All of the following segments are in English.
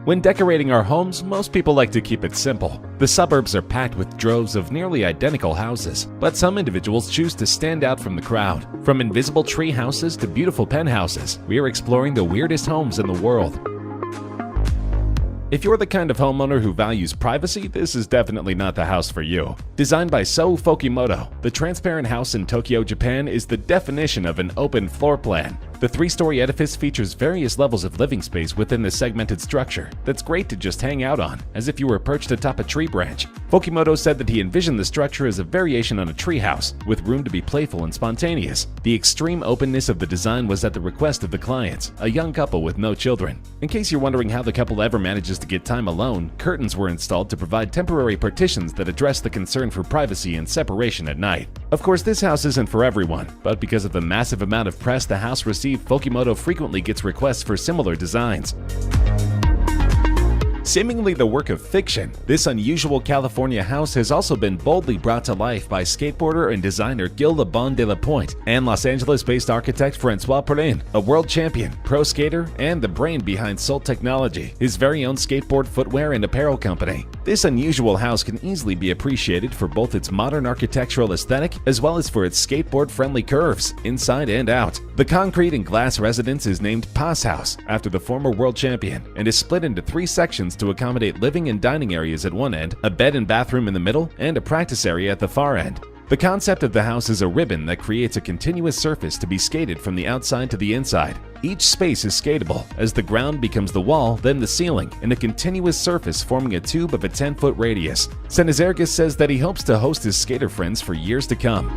When decorating our homes, most people like to keep it simple. The suburbs are packed with droves of nearly identical houses, but some individuals choose to stand out from the crowd. From invisible tree houses to beautiful penthouses, we are exploring the weirdest homes in the world. If you're the kind of homeowner who values privacy, this is definitely not the house for you. Designed by So Fukimoto, the transparent house in Tokyo, Japan is the definition of an open floor plan. The three-story edifice features various levels of living space within the segmented structure that's great to just hang out on, as if you were perched atop a tree branch. Fukimoto said that he envisioned the structure as a variation on a treehouse, with room to be playful and spontaneous. The extreme openness of the design was at the request of the clients, a young couple with no children. In case you're wondering how the couple ever manages to get time alone, curtains were installed to provide temporary partitions that address the concern for privacy and separation at night. Of course, this house isn't for everyone, but because of the massive amount of press the house received, Fukimoto frequently gets requests for similar designs. Seemingly the work of fiction, this unusual California house has also been boldly brought to life by skateboarder and designer Gil Le Bon de la Pointe and Los Angeles-based architect Francois Perrin, a world champion, pro skater, and the brain behind Soul Technology, his very own skateboard footwear and apparel company. This unusual house can easily be appreciated for both its modern architectural aesthetic as well as for its skateboard-friendly curves, inside and out. The concrete and glass residence is named Pass House after the former world champion and is split into 3 sections to accommodate living and dining areas at one end, a bed and bathroom in the middle, and a practice area at the far end. The concept of the house is a ribbon that creates a continuous surface to be skated from the outside to the inside. Each space is skatable, as the ground becomes the wall, then the ceiling, and a continuous surface forming a tube of a 10-foot radius. Senizergis says that he hopes to host his skater friends for years to come.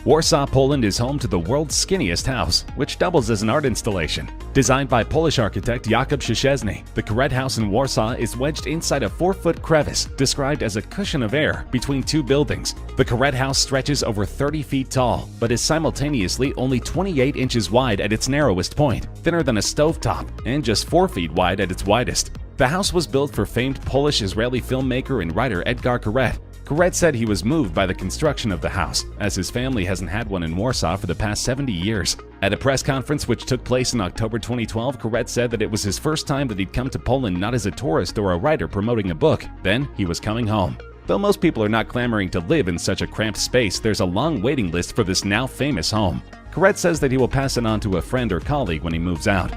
Warsaw, Poland is home to the world's skinniest house, which doubles as an art installation. Designed by Polish architect Jakub Szczesny, the Karet House in Warsaw is wedged inside a 4-foot crevice, described as a cushion of air between 2 buildings. The Karet House stretches over 30 feet tall, but is simultaneously only 28 inches wide at its narrowest point, thinner than a stovetop, and just 4 feet wide at its widest. The house was built for famed Polish-Israeli filmmaker and writer Edgar Karet. Karet said he was moved by the construction of the house, as his family hasn't had one in Warsaw for the past 70 years. At a press conference which took place in October 2012, Karet said that it was his first time that he'd come to Poland not as a tourist or a writer promoting a book. Then he was coming home. Though most people are not clamoring to live in such a cramped space, there's a long waiting list for this now famous home. Karet says that he will pass it on to a friend or colleague when he moves out.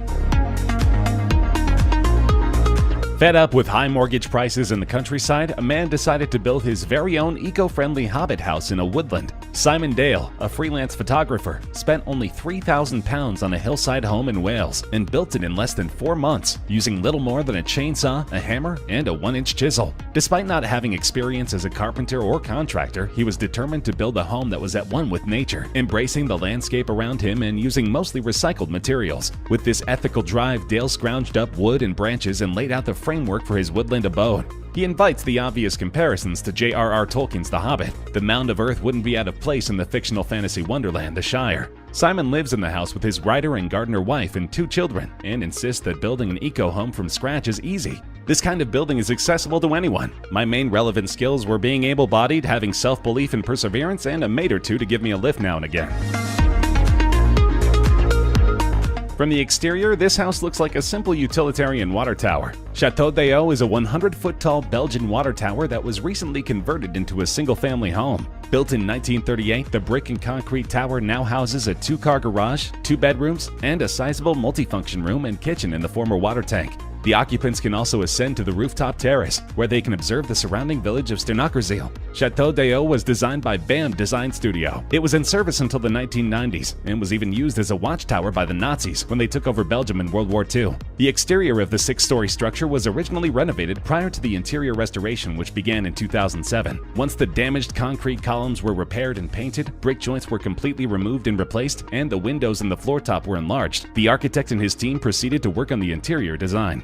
Fed up with high mortgage prices in the countryside, a man decided to build his very own eco-friendly hobbit house in a woodland. Simon Dale, a freelance photographer, spent only £3,000 on a hillside home in Wales and built it in less than 4 months, using little more than a chainsaw, a hammer, and a 1-inch chisel. Despite not having experience as a carpenter or contractor, he was determined to build a home that was at one with nature, embracing the landscape around him and using mostly recycled materials. With this ethical drive, Dale scrounged up wood and branches and laid out the framework for his woodland abode. He invites the obvious comparisons to J.R.R. Tolkien's The Hobbit. The mound of earth wouldn't be out of place in the fictional fantasy wonderland, the Shire. Simon lives in the house with his writer and gardener wife and 2 children, and insists that building an eco-home from scratch is easy. This kind of building is accessible to anyone. My main relevant skills were being able-bodied, having self-belief and perseverance, and a maid or 2 to give me a lift now and again. From the exterior, this house looks like a simple utilitarian water tower. Chateau d'Eau is a 100-foot-tall Belgian water tower that was recently converted into a single-family home. Built in 1938, the brick and concrete tower now houses a 2-car garage, 2 bedrooms, and a sizable multifunction room and kitchen in the former water tank. The occupants can also ascend to the rooftop terrace, where they can observe the surrounding village of Sternakerzeel. Chateau d'Eau was designed by BAM Design Studio. It was in service until the 1990s, and was even used as a watchtower by the Nazis when they took over Belgium in World War II. The exterior of the 6-story structure was originally renovated prior to the interior restoration, which began in 2007. Once the damaged concrete columns were repaired and painted, brick joints were completely removed and replaced, and the windows in the floor top were enlarged. The architect and his team proceeded to work on the interior design.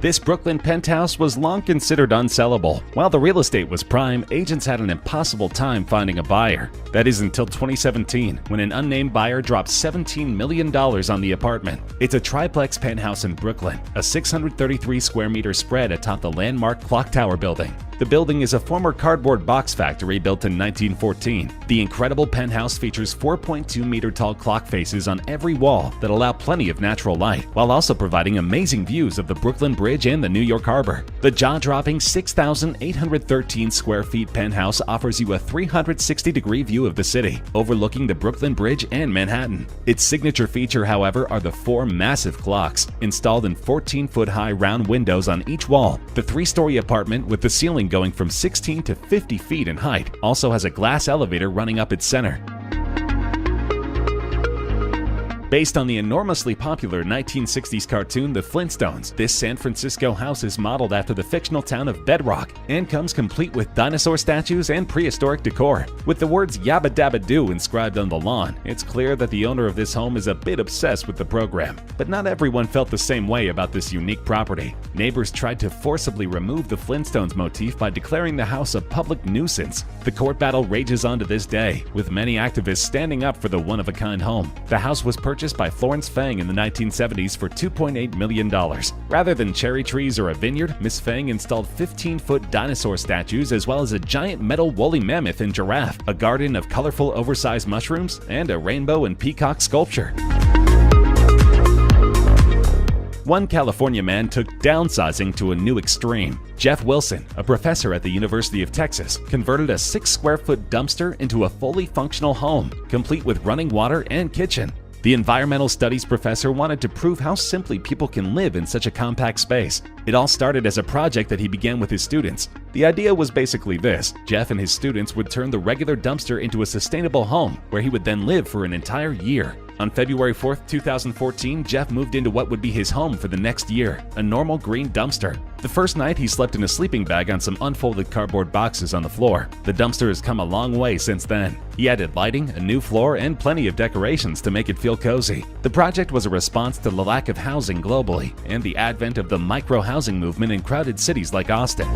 This Brooklyn penthouse was long considered unsellable. While the real estate was prime, agents had an impossible time finding a buyer. That is until 2017, when an unnamed buyer dropped $17 million on the apartment. It's a triplex penthouse in Brooklyn, a 633 square meter spread atop the landmark Clock Tower building. The building is a former cardboard box factory built in 1914. The incredible penthouse features 4.2-meter tall clock faces on every wall that allow plenty of natural light, while also providing amazing views of the Brooklyn Bridge and the New York Harbor. The jaw-dropping 6,813 square feet penthouse offers you a 360-degree view of the city, overlooking the Brooklyn Bridge and Manhattan. Its signature feature, however, are the 4 massive clocks, installed in 14-foot-high round windows on each wall. The 3-story apartment, with the ceiling going from 16 to 50 feet in height, also has a glass elevator running up its center. Based on the enormously popular 1960s cartoon The Flintstones, this San Francisco house is modeled after the fictional town of Bedrock and comes complete with dinosaur statues and prehistoric decor. With the words Yabba Dabba Doo inscribed on the lawn, it's clear that the owner of this home is a bit obsessed with the program. But not everyone felt the same way about this unique property. Neighbors tried to forcibly remove the Flintstones motif by declaring the house a public nuisance. The court battle rages on to this day, with many activists standing up for the one-of-a-kind home. The house was purchased by Florence Fang in the 1970s for $2.8 million. Rather than cherry trees or a vineyard, Miss Fang installed 15-foot dinosaur statues as well as a giant metal woolly mammoth and giraffe, a garden of colorful oversized mushrooms, and a rainbow and peacock sculpture. One California man took downsizing to a new extreme. Jeff Wilson, a professor at the University of Texas, converted a 6-square-foot dumpster into a fully functional home, complete with running water and kitchen. The environmental studies professor wanted to prove how simply people can live in such a compact space. It all started as a project that he began with his students. The idea was basically this: Jeff and his students would turn the regular dumpster into a sustainable home where he would then live for an entire year. On February 4, 2014, Jeff moved into what would be his home for the next year, a normal green dumpster. The first night, he slept in a sleeping bag on some unfolded cardboard boxes on the floor. The dumpster has come a long way since then. He added lighting, a new floor, and plenty of decorations to make it feel cozy. The project was a response to the lack of housing globally and the advent of the micro-housing movement in crowded cities like Austin.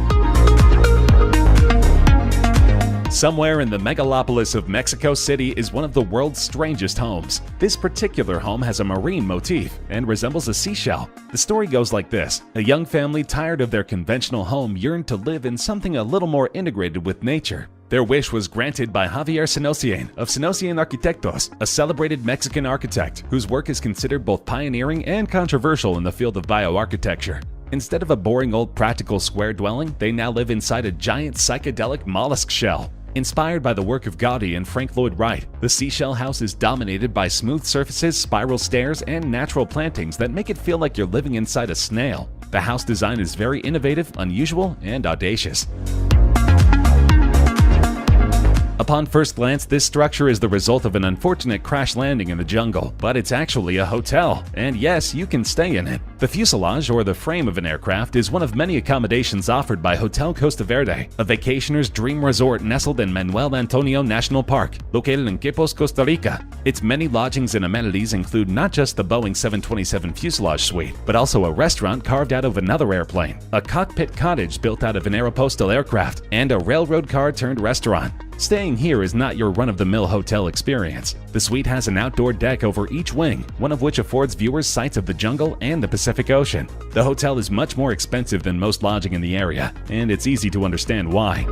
Somewhere in the megalopolis of Mexico City is one of the world's strangest homes. This particular home has a marine motif and resembles a seashell. The story goes like this: a young family tired of their conventional home yearned to live in something a little more integrated with nature. Their wish was granted by Javier Senocien of Senocien Arquitectos, a celebrated Mexican architect whose work is considered both pioneering and controversial in the field of bioarchitecture. Instead of a boring old practical square dwelling, they now live inside a giant psychedelic mollusk shell. Inspired by the work of Gaudi and Frank Lloyd Wright, the seashell house is dominated by smooth surfaces, spiral stairs, and natural plantings that make it feel like you're living inside a snail. The house design is very innovative, unusual, and audacious. Upon first glance, this structure is the result of an unfortunate crash landing in the jungle, but it's actually a hotel, and yes, you can stay in it. The fuselage, or the frame of an aircraft, is one of many accommodations offered by Hotel Costa Verde, a vacationer's dream resort nestled in Manuel Antonio National Park, located in Quepos, Costa Rica. Its many lodgings and amenities include not just the Boeing 727 fuselage suite, but also a restaurant carved out of another airplane, a cockpit cottage built out of an Aeropostale aircraft, and a railroad car turned restaurant. Staying here is not your run-of-the-mill hotel experience. The suite has an outdoor deck over each wing, one of which affords viewers sights of the jungle and the Pacific Ocean. The hotel is much more expensive than most lodging in the area, and it's easy to understand why.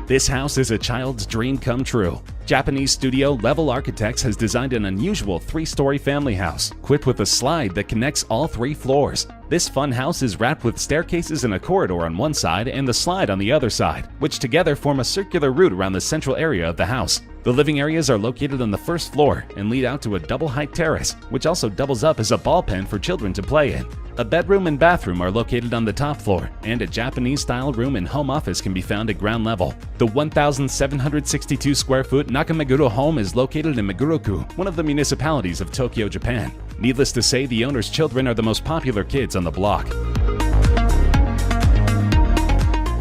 This house is a child's dream come true. Japanese studio Level Architects has designed an unusual 3-story family house, equipped with a slide that connects all 3 floors. This fun house is wrapped with staircases and a corridor on one side and the slide on the other side, which together form a circular route around the central area of the house. The living areas are located on the first floor and lead out to a double-height terrace, which also doubles up as a ball pen for children to play in. A bedroom and bathroom are located on the top floor, and a Japanese-style room and home office can be found at ground level. The 1,762 square foot Nakameguro home is located in Meguro-ku, one of the municipalities of Tokyo, Japan. Needless to say, the owner's children are the most popular kids on the block.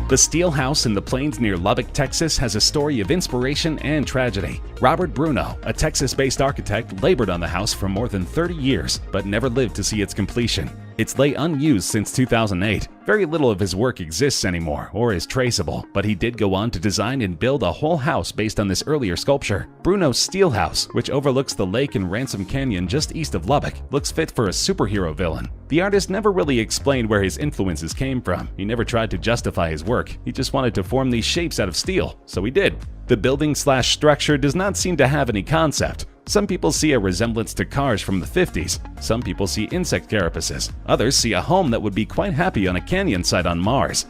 The Steel House in the plains near Lubbock, Texas has a story of inspiration and tragedy. Robert Bruno, a Texas-based architect, labored on the house for more than 30 years, but never lived to see its completion. It's lay unused since 2008. Very little of his work exists anymore or is traceable, but he did go on to design and build a whole house based on this earlier sculpture. Bruno's Steel House, which overlooks the lake in Ransom Canyon just east of Lubbock, looks fit for a superhero villain. The artist never really explained where his influences came from. He never tried to justify his work. He just wanted to form these shapes out of steel, so he did. The building/structure does not seem to have any concept. Some people see a resemblance to cars from the 50s. Some people see insect carapaces. Others see a home that would be quite happy on a canyon site on Mars.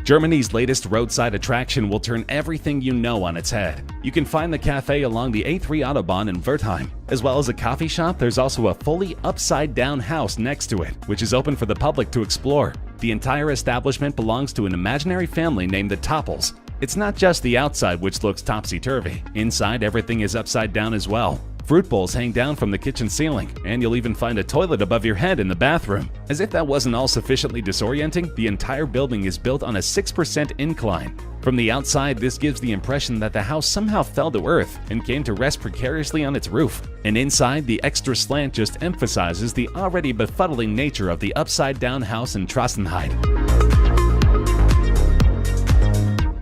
Germany's latest roadside attraction will turn everything you know on its head. You can find the cafe along the A3 Autobahn in Wertheim. As well as a coffee shop, there's also a fully upside-down house next to it, which is open for the public to explore. The entire establishment belongs to an imaginary family named the Toppels. It's not just the outside which looks topsy-turvy. Inside, everything is upside down as well. Fruit bowls hang down from the kitchen ceiling, and you'll even find a toilet above your head in the bathroom. As if that wasn't all sufficiently disorienting, the entire building is built on a 6% incline. From the outside, this gives the impression that the house somehow fell to earth and came to rest precariously on its roof. And inside, the extra slant just emphasizes the already befuddling nature of the upside-down house in Trossenheide.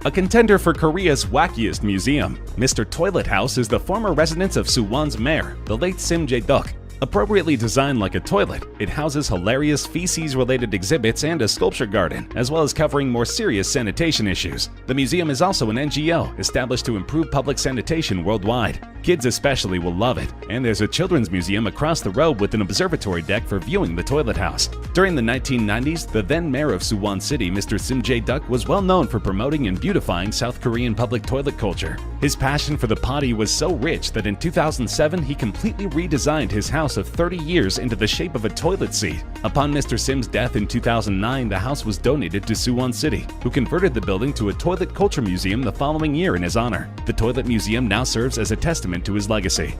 A contender for Korea's wackiest museum, Mr. Toilet House is the former residence of Suwon's mayor, the late Sim Jae-duk. Appropriately designed like a toilet, it houses hilarious feces-related exhibits and a sculpture garden, as well as covering more serious sanitation issues. The museum is also an NGO established to improve public sanitation worldwide. Kids especially will love it, and there's a children's museum across the road with an observatory deck for viewing the toilet house. During the 1990s, the then mayor of Suwon City, Mr. Sim Jae-duk, was well known for promoting and beautifying South Korean public toilet culture. His passion for the potty was so rich that in 2007 he completely redesigned his house of 30 years into the shape of a toilet seat. Upon Mr. Sim's death in 2009, the house was donated to Suwon City, who converted the building to a toilet culture museum the following year in his honor. The toilet museum now serves as a testament to his legacy.